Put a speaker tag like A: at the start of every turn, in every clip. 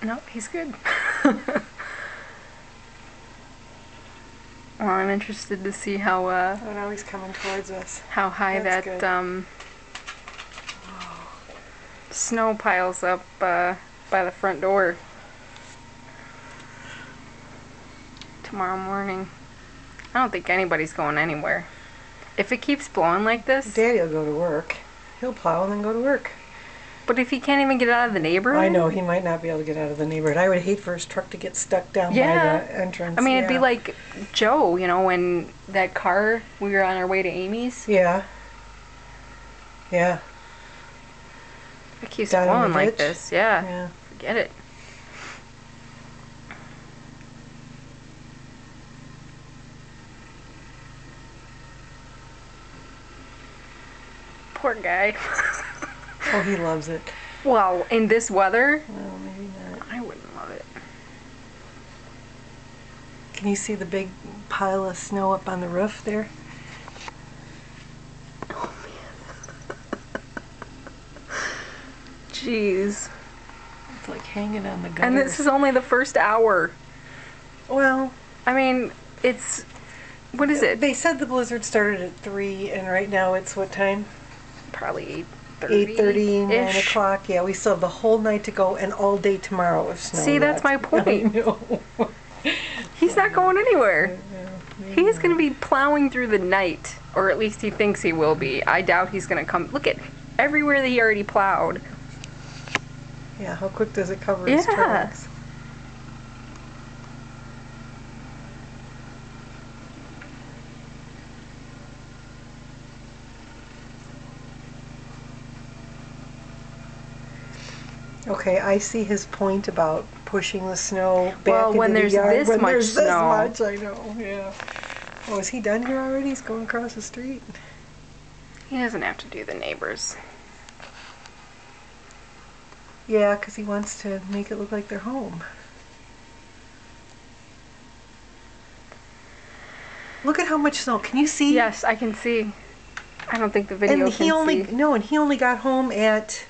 A: No, he's good. Well, I'm interested to see how
B: oh, now he's coming towards us.
A: How high
B: That's
A: that
B: good.
A: snow piles up by the front door tomorrow morning. I don't think anybody's going anywhere. If it keeps blowing like this...
B: Daddy'll go to work. He'll plow and then go to work.
A: But if he can't even get out of the neighborhood...
B: I know, he might not be able to get out of the neighborhood. I would hate for his truck to get stuck down by the entrance.
A: I mean, it'd be like Joe, you know, when that car, we were on our way to Amy's.
B: Yeah. Yeah.
A: It keeps blowing like this. Yeah.
B: Yeah.
A: Forget it. Poor guy.
B: Oh, he loves it.
A: Well, in this weather,
B: Well, maybe not.
A: I wouldn't love it.
B: Can you see the big pile of snow up on the roof there?
A: Oh, man. Jeez.
B: It's like hanging on the gutters.
A: And this is only the first hour.
B: Well,
A: I mean, it's... What is it?
B: They said the blizzard started at 3, and right now it's what time?
A: Probably 8:30.
B: 8:30, 9 o'clock. Yeah, we still have the whole night to go and all day tomorrow of snow.
A: See, that's my point.
B: I know.
A: He's not going anywhere.
B: Yeah,
A: He's going to be plowing through the night, or at least he thinks he will be. I doubt he's going to come. Look at everywhere that he already plowed.
B: Yeah, how quick does it cover his tracks? Okay, I see his point about pushing the snow back into the yard.
A: This much
B: this
A: snow.
B: much, I know, yeah. Oh, is he done here already? He's going across the street?
A: He doesn't have to do the neighbors.
B: Yeah, because he wants to make it look like they're home. Look at how much snow. Can you see?
A: Yes, I can see. I don't think the video
B: and
A: can see.
B: No, and he only got home at...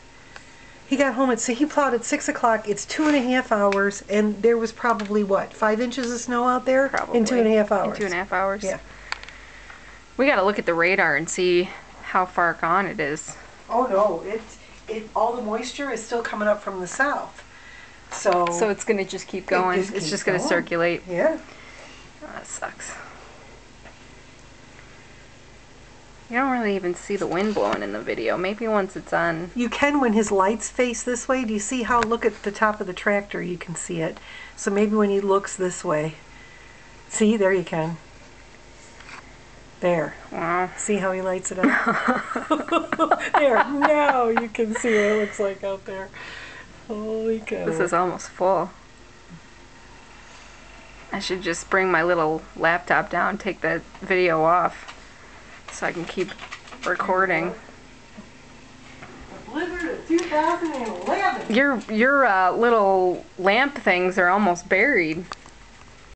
B: so he plowed at 6 o'clock. It's 2.5 hours, and there was probably, what, 5 inches of snow out there?
A: Probably.
B: In 2.5 hours.
A: In 2.5 hours?
B: Yeah.
A: We got to look at the radar and see how far gone it is.
B: Oh, no. All the moisture is still coming up from the south. So
A: it's going to just keep going. It's just going to circulate.
B: Yeah.
A: Oh, that sucks. You don't really even see the wind blowing in the video. Maybe once it's on.
B: You can when his lights face this way. Do you see how, look at the top of the tractor, you can see it. So maybe when he looks this way. See, there you can. There.
A: Wow.
B: See how he lights it up? There, now you can see what it looks like out there. Holy cow.
A: This is almost full. I should just bring my little laptop down, take the video off, so I can keep recording.
B: The blizzard of 2011.
A: Your little lamp things are almost buried.